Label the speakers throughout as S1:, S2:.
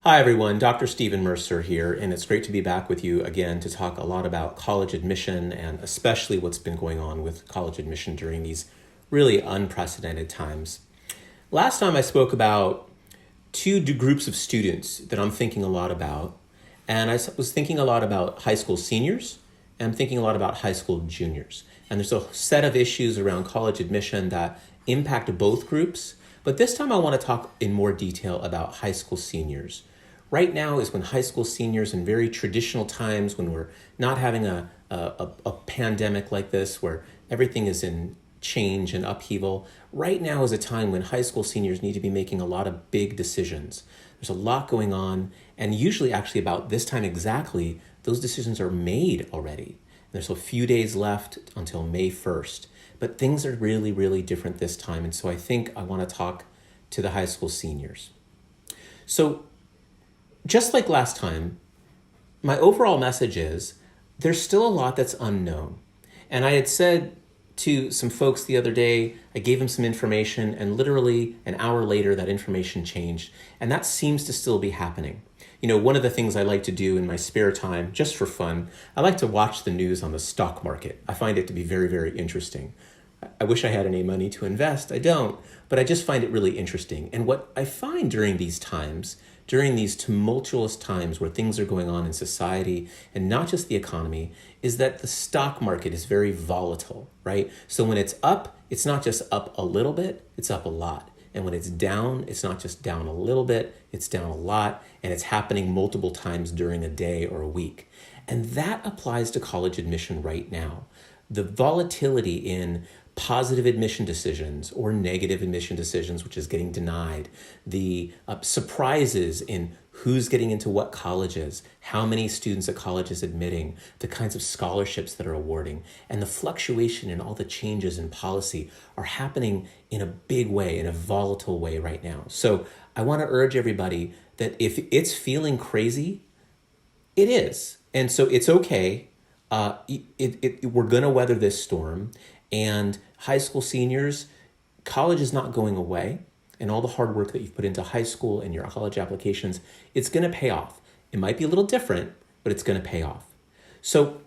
S1: Hi everyone, Dr. Stephen Mercer here, and it's great to be back with you again to talk a lot about college admission and especially what's been going on with college admission during these really unprecedented times. Last time I spoke about two groups of students that I'm thinking a lot about, and I was thinking a lot about high school seniors, and I'm thinking a lot about high school juniors. And there's a set of issues around college admission that impact both groups, but this time I want to talk in more detail about high school seniors. Right now is when high school seniors, in very traditional times when we're not having a pandemic like this where everything is in change and upheaval, right now is a time when high school seniors need to be making a lot of big decisions. There's a lot going on, and usually actually about this time exactly, those decisions are made already. There's a few days left until May 1st, but things are really, really different this time, and so I think I want to talk to the high school seniors. So just like last time, my overall message is there's still a lot that's unknown. And I had said to some folks the other day, I gave them some information, and literally an hour later that information changed. And that seems to still be happening. You know, one of the things I like to do in my spare time, just for fun, I like to watch the news on the stock market. I find it to be very, very interesting. I wish I had any money to invest. I don't, but I just find it really interesting. And what I find during these times, during these tumultuous times where things are going on in society and not just the economy, is that the stock market is very volatile, right? So when it's up, it's not just up a little bit, it's up a lot. And when it's down, it's not just down a little bit, it's down a lot, and it's happening multiple times during a day or a week. And that applies to college admission right now. The volatility in positive admission decisions or negative admission decisions, which is getting denied, the surprises in who's getting into what colleges, how many students a college is admitting, the kinds of scholarships that are awarding, and the fluctuation in all the changes in policy are happening in a big way, in a volatile way right now. So I want to urge everybody that if it's feeling crazy, it is. And so it's okay. We're going to weather this storm. And high school seniors, college is not going away. And all the hard work that you've put into high school and your college applications, it's going to pay off. It might be a little different, but it's going to pay off. So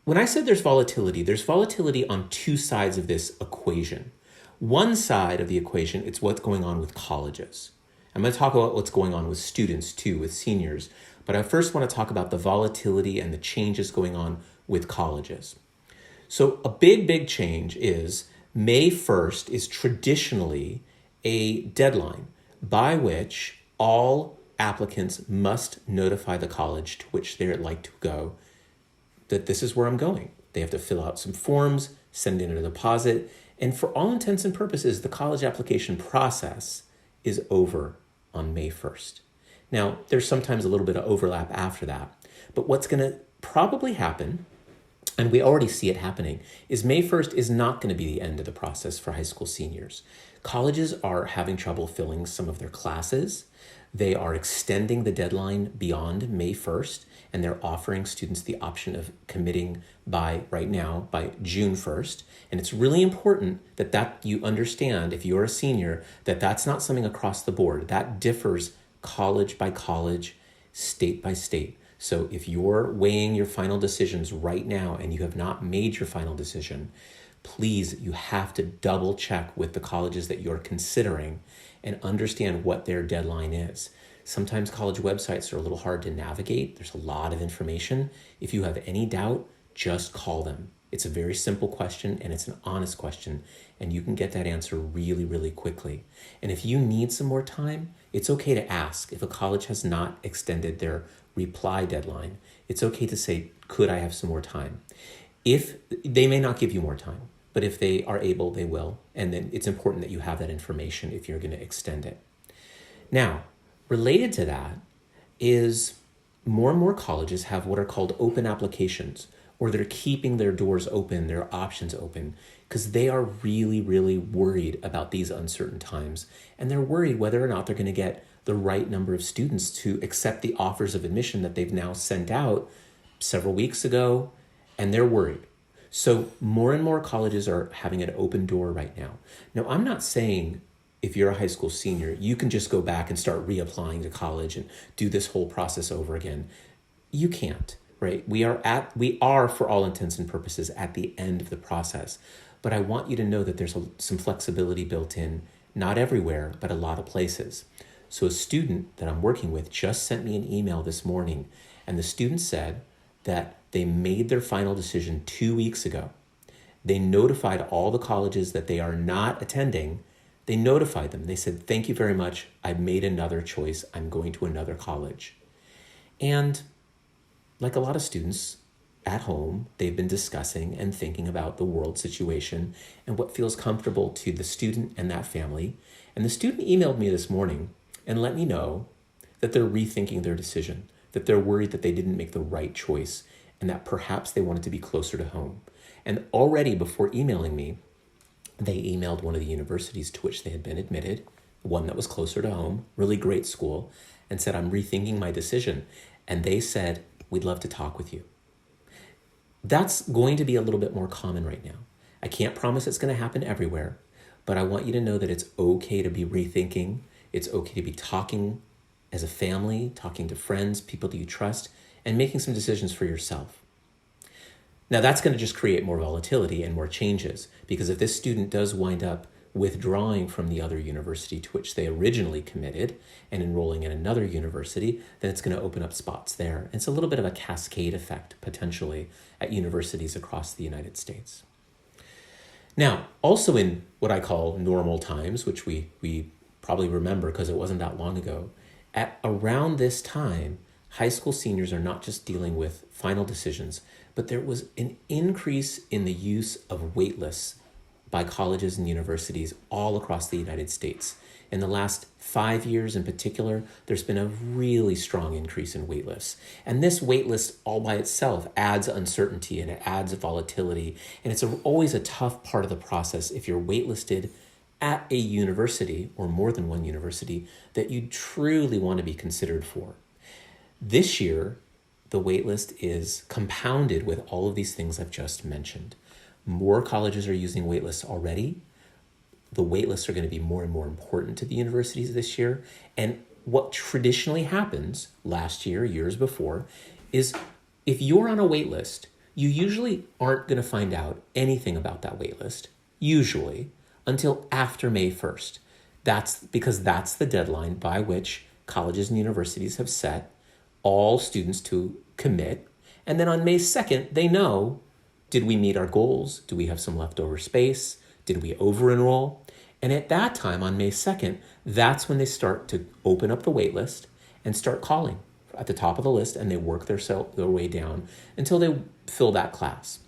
S1: when I said there's volatility on two sides of this equation. One side of the equation, it's what's going on with colleges. I'm going to talk about what's going on with students too, with seniors. But I first want to talk about the volatility and the changes going on with colleges. So a big change is May 1st is traditionally a deadline by which all applicants must notify the college to which they'd like to go that this is where I'm going. They have to fill out some forms, send in a deposit, and for all intents and purposes, the college application process is over on May 1st. Now, there's sometimes a little bit of overlap after that, but what's going to probably happen, and we already see it happening, is May 1st is not going to be the end of the process for high school seniors. Colleges are having trouble filling some of their classes. They are extending the deadline beyond May 1st, and they're offering students the option of committing by June 1st. And it's really important that you understand, if you're a senior, that that's not something across the board. That differs college by college, state by state. So if you're weighing your final decisions right now and you have not made your final decision, please, you have to double check with the colleges that you're considering and understand what their deadline is. Sometimes college websites are a little hard to navigate. There's a lot of information. If you have any doubt, just call them. It's a very simple question and it's an honest question, and you can get that answer really, really quickly. And if you need some more time, it's okay to ask. If a college has not extended their reply deadline, it's okay to say, could I have some more time? If they may not give you more time, but if they are able, they will. And then it's important that you have that information if you're going to extend it. Now, related to that is more and more colleges have what are called open applications, or they're keeping their doors open, their options open, because they are really, really worried about these uncertain times. And they're worried whether or not they're going to get the right number of students to accept the offers of admission that they've now sent out several weeks ago, and they're worried. So more and more colleges are having an open door right now. Now, I'm not saying if you're a high school senior, you can just go back and start reapplying to college and do this whole process over again. You can't, right? We are for all intents and purposes at the end of the process. But I want you to know that there's some flexibility built in, not everywhere, but a lot of places. So a student that I'm working with just sent me an email this morning, and the student said that they made their final decision 2 weeks ago. They notified all the colleges that they are not attending. They notified them. They said, thank you very much. I made another choice. I'm going to another college. And like a lot of students at home, they've been discussing and thinking about the world situation and what feels comfortable to the student and that family. And the student emailed me this morning and let me know that they're rethinking their decision, that they're worried that they didn't make the right choice, and that perhaps they wanted to be closer to home. And already before emailing me, they emailed one of the universities to which they had been admitted, one that was closer to home, really great school, and said, I'm rethinking my decision. And they said, we'd love to talk with you. That's going to be a little bit more common right now. I can't promise it's going to happen everywhere, but I want you to know that it's okay to be rethinking. It's okay to be talking as a family, talking to friends, people that you trust, and making some decisions for yourself. Now that's going to just create more volatility and more changes, because if this student does wind up withdrawing from the other university to which they originally committed and enrolling in another university, then it's going to open up spots there. It's a little bit of a cascade effect potentially at universities across the United States. Now, also in what I call normal times, which we probably remember because it wasn't that long ago, at around this time, high school seniors are not just dealing with final decisions, but there was an increase in the use of waitlists by colleges and universities all across the United States. In the last 5 years in particular, there's been a really strong increase in waitlists. And this waitlist all by itself adds uncertainty and it adds volatility. And it's always a tough part of the process if you're waitlisted at a university or more than one university that you truly want to be considered for. This year, the waitlist is compounded with all of these things I've just mentioned. More colleges are using waitlists already. The waitlists are going to be more and more important to the universities this year. And what traditionally happens last year, years before, is if you're on a waitlist, you usually aren't going to find out anything about that waitlist, usually, until after May 1st. That's because that's the deadline by which colleges and universities have set all students to commit. And then on May 2nd, they know, did we meet our goals? Do we have some leftover space? Did we over-enroll? And at that time, on May 2nd, that's when they start to open up the wait list and start calling at the top of the list, and they work their way down until they fill that class.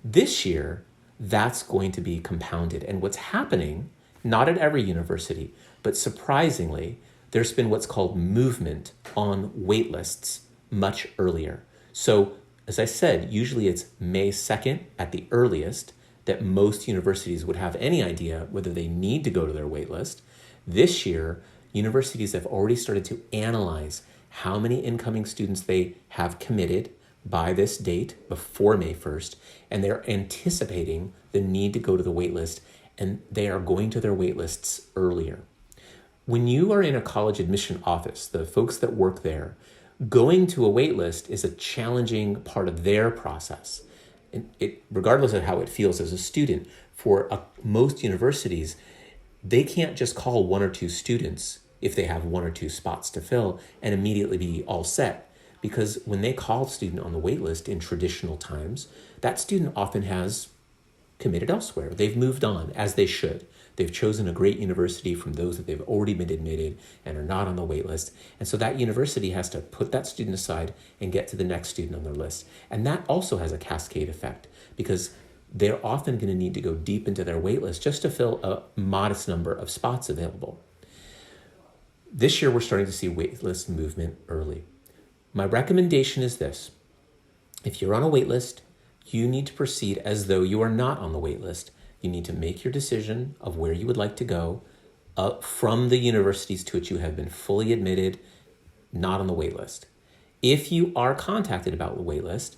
S1: This year, that's going to be compounded. And what's happening, not at every university, but surprisingly, there's been what's called movement on wait lists much earlier. So as I said, usually it's May 2nd at the earliest that most universities would have any idea whether they need to go to their wait list. This year, universities have already started to analyze how many incoming students they have committed by this date before May 1st, and they're anticipating the need to go to the wait list, and they are going to their wait lists earlier. When you are in a college admission office, the folks that work there, going to a wait list is a challenging part of their process. And regardless of how it feels as a student, for most universities, they can't just call one or two students if they have one or two spots to fill and immediately be all set. Because when they call a student on the wait list in traditional times, that student often has committed elsewhere. They've moved on, as they should. They've chosen a great university from those that they've already been admitted and are not on the wait list. And so that university has to put that student aside and get to the next student on their list. And that also has a cascade effect because they're often going to need to go deep into their wait list just to fill a modest number of spots available. This year, we're starting to see wait list movement early. My recommendation is this. If you're on a wait list, you need to proceed as though you are not on the wait list. You need to make your decision of where you would like to go from the universities to which you have been fully admitted, not on the wait list. If you are contacted about the wait list,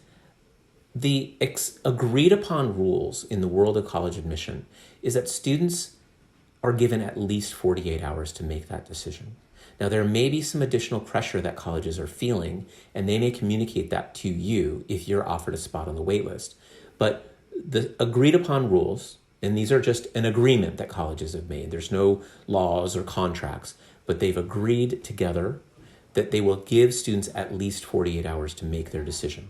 S1: the agreed upon rules in the world of college admission is that students are given at least 48 hours to make that decision. Now, there may be some additional pressure that colleges are feeling, and they may communicate that to you if you're offered a spot on the wait list. But the agreed upon rules, and these are just an agreement that colleges have made, there's no laws or contracts, but they've agreed together that they will give students at least 48 hours to make their decision.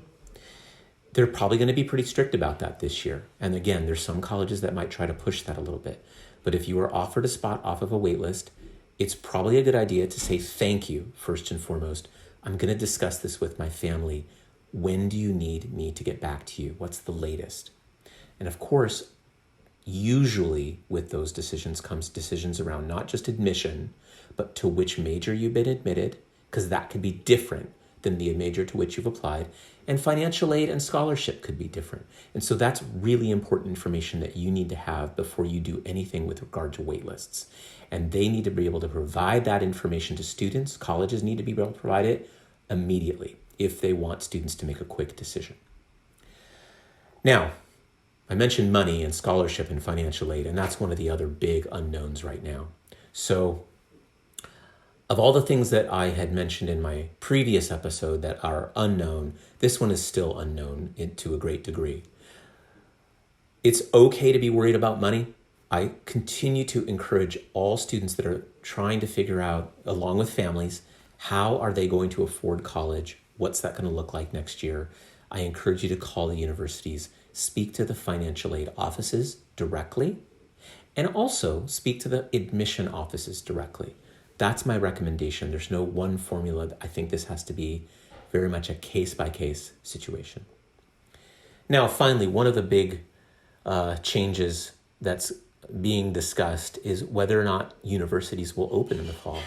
S1: They're probably going to be pretty strict about that this year. And again, there's some colleges that might try to push that a little bit. But if you are offered a spot off of a wait list, it's probably a good idea to say thank you first and foremost. I'm going to discuss this with my family. When do you need me to get back to you? What's the latest? And of course, usually with those decisions comes decisions around not just admission, but to which major you've been admitted, because that could be different than the major to which you've applied, and financial aid and scholarship could be different. And so that's really important information that you need to have before you do anything with regard to wait lists. And they need to be able to provide that information to students. Colleges need to be able to provide it immediately if they want students to make a quick decision. Now, I mentioned money and scholarship and financial aid, and that's one of the other big unknowns right now. So of all the things that I had mentioned in my previous episode that are unknown, this one is still unknown to a great degree. It's okay to be worried about money. I continue to encourage all students that are trying to figure out, along with families, how are they going to afford college? What's that going to look like next year? I encourage you to call the universities, speak to the financial aid offices directly, and also speak to the admission offices directly. That's my recommendation. There's no one formula. I think this has to be very much a case-by-case situation. Now, finally, one of the big changes that's being discussed is whether or not universities will open in the fall.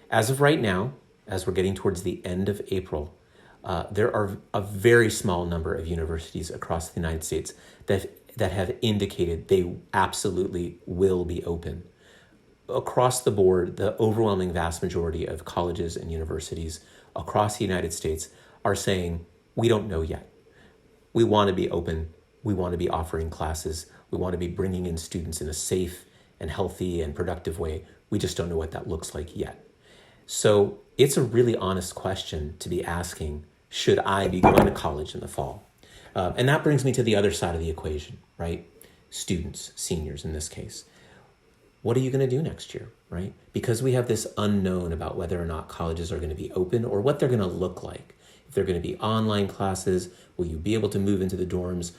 S1: As of right now, as we're getting towards the end of April, there are a very small number of universities across the United States that have indicated they absolutely will be open. Across the board, the overwhelming vast majority of colleges and universities across the United States are saying, we don't know yet. We want to be open. We want to be offering classes. We want to be bringing in students in a safe and healthy and productive way. We just don't know what that looks like yet. So it's a really honest question to be asking, should I be going to college in the fall? And that brings me to the other side of the equation, right? Students, seniors in this case. What are you going to do next year, right? Because we have this unknown about whether or not colleges are going to be open or what they're going to look like. If they're going to be online classes, will you be able to move into the dorms?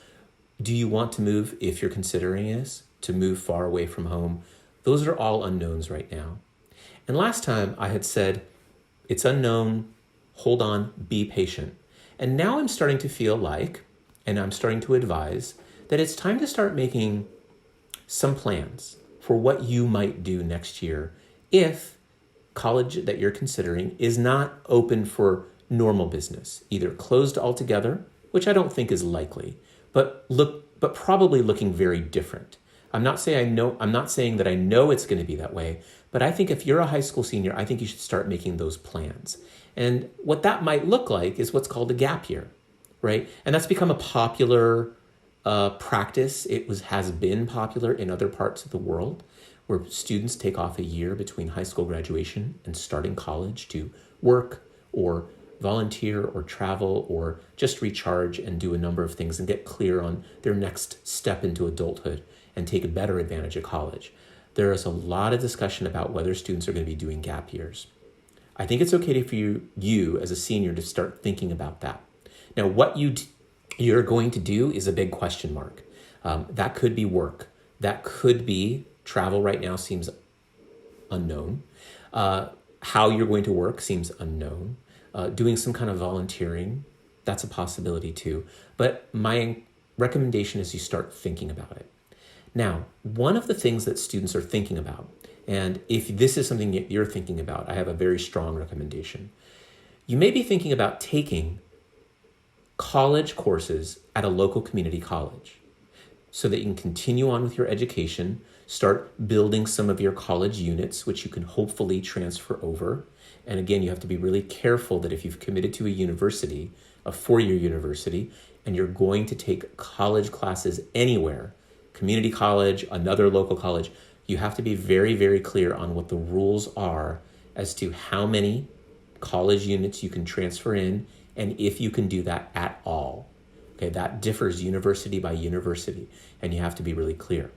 S1: Do you want to move, if you're considering this, to move far away from home? Those are all unknowns right now. And last time I had said, it's unknown, hold on, be patient. And now I'm starting to feel like, and I'm starting to advise, that it's time to start making some plans for what you might do next year if college that you're considering is not open for normal business, either closed altogether, which I don't think is likely, but probably looking very different. I'm not saying that I know it's going to be that way, but I think if you're a high school senior, I think you should start making those plans. And what that might look like is what's called a gap year, right? And that's become a popular practice. It has been popular in other parts of the world where students take off a year between high school graduation and starting college to work or volunteer or travel or just recharge and do a number of things and get clear on their next step into adulthood and take a better advantage of college. There is a lot of discussion about whether students are going to be doing gap years. I think it's okay for you as a senior to start thinking about that. Now, what you're going to do is a big question mark. That could be work. That could be travel right now seems unknown. How you're going to work seems unknown. Doing some kind of volunteering, that's a possibility too. But my recommendation is you start thinking about it. Now, one of the things that students are thinking about, and if this is something that you're thinking about, I have a very strong recommendation. You may be thinking about taking college courses at a local community college so that you can continue on with your education, start building some of your college units, which you can hopefully transfer over. And again, you have to be really careful that if you've committed to a university, a four-year university, and you're going to take college classes anywhere, community college, another local college, You have to be very, very clear on what the rules are as to how many college units you can transfer in and if you can do that at all. Okay, that differs university by university, and you have to be really clear.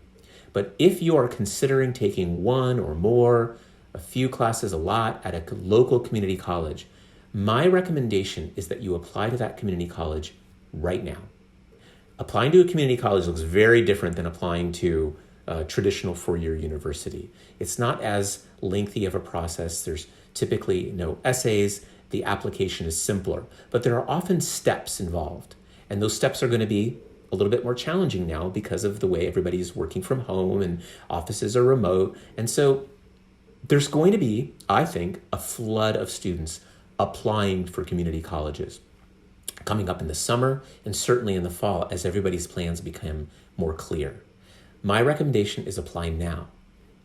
S1: But if you are considering taking one or more, a few classes, a lot at a local community college, my recommendation is that you apply to that community college right now. Applying to a community college looks very different than applying to a traditional four-year university. It's not as lengthy of a process. There's typically no essays. The application is simpler, but there are often steps involved. And those steps are going to be a little bit more challenging now because of the way everybody's working from home and offices are remote. And so there's going to be, I think, a flood of students applying for community colleges coming up in the summer and certainly in the fall as everybody's plans become more clear. My recommendation is apply now.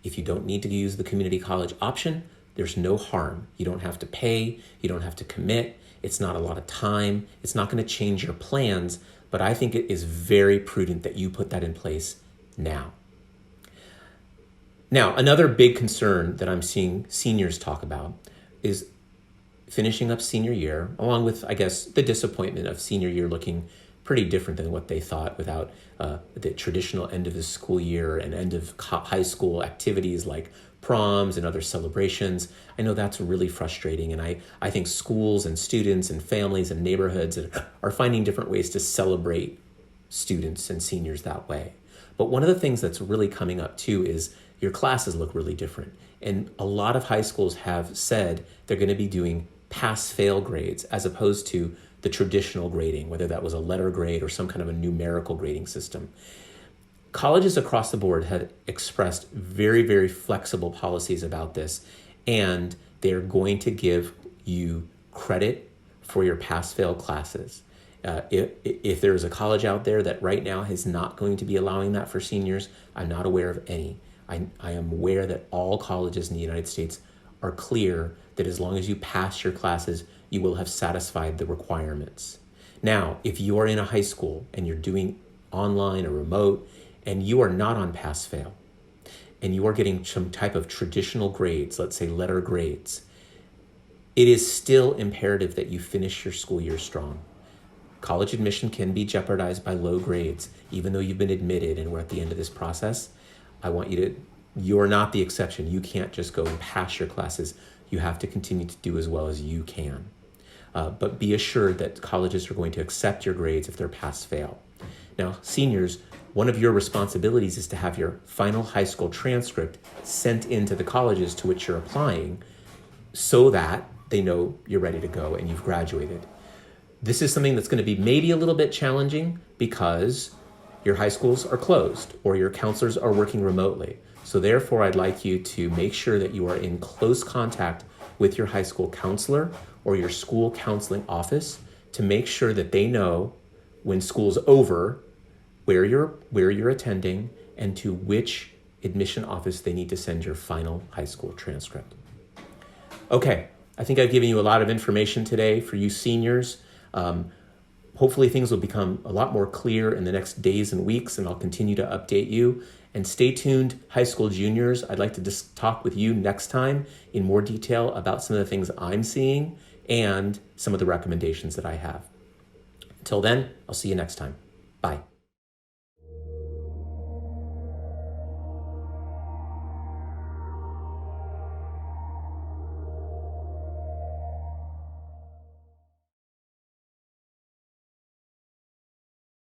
S1: If you don't need to use the community college option, there's no harm. You don't have to pay. You don't have to commit. It's not a lot of time. It's not going to change your plans, but I think it is very prudent that you put that in place now. Now, another big concern that I'm seeing seniors talk about is finishing up senior year, along with, I guess, the disappointment of senior year looking pretty different than what they thought without the traditional end of the school year and end of high school activities like proms and other celebrations. I know that's really frustrating, and I think schools and students and families and neighborhoods are finding different ways to celebrate students and seniors that way. But one of the things that's really coming up too is your classes look really different. And a lot of high schools have said they're going to be doing pass-fail grades as opposed to the traditional grading, whether that was a letter grade or some kind of a numerical grading system. Colleges across the board have expressed very, very flexible policies about this, and they're going to give you credit for your pass-fail classes. If there's a college out there that right now is not going to be allowing that for seniors, I'm not aware of any. I am aware that all colleges in the United States are clear that as long as you pass your classes, you will have satisfied the requirements. Now, if you are in a high school and you're doing online or remote and you are not on pass-fail and you are getting some type of traditional grades, let's say letter grades, it is still imperative that you finish your school year strong. College admission can be jeopardized by low grades, even though you've been admitted and we're at the end of this process. You're not the exception. You can't just go and pass your classes. You have to continue to do as well as you can. But be assured that colleges are going to accept your grades if they're pass-fail. Now, seniors, one of your responsibilities is to have your final high school transcript sent into the colleges to which you're applying so that they know you're ready to go and you've graduated. This is something that's going to be maybe a little bit challenging because your high schools are closed or your counselors are working remotely. So therefore, I'd like you to make sure that you are in close contact with your high school counselor or your school counseling office to make sure that they know when school's over where you're attending and to which admission office they need to send your final high school transcript. Okay, I think I've given you a lot of information today for you seniors. Hopefully things will become a lot more clear in the next days and weeks, and I'll continue to update you. And stay tuned, high school juniors. I'd like to just talk with you next time in more detail about some of the things I'm seeing and some of the recommendations that I have. Until then, I'll see you next time.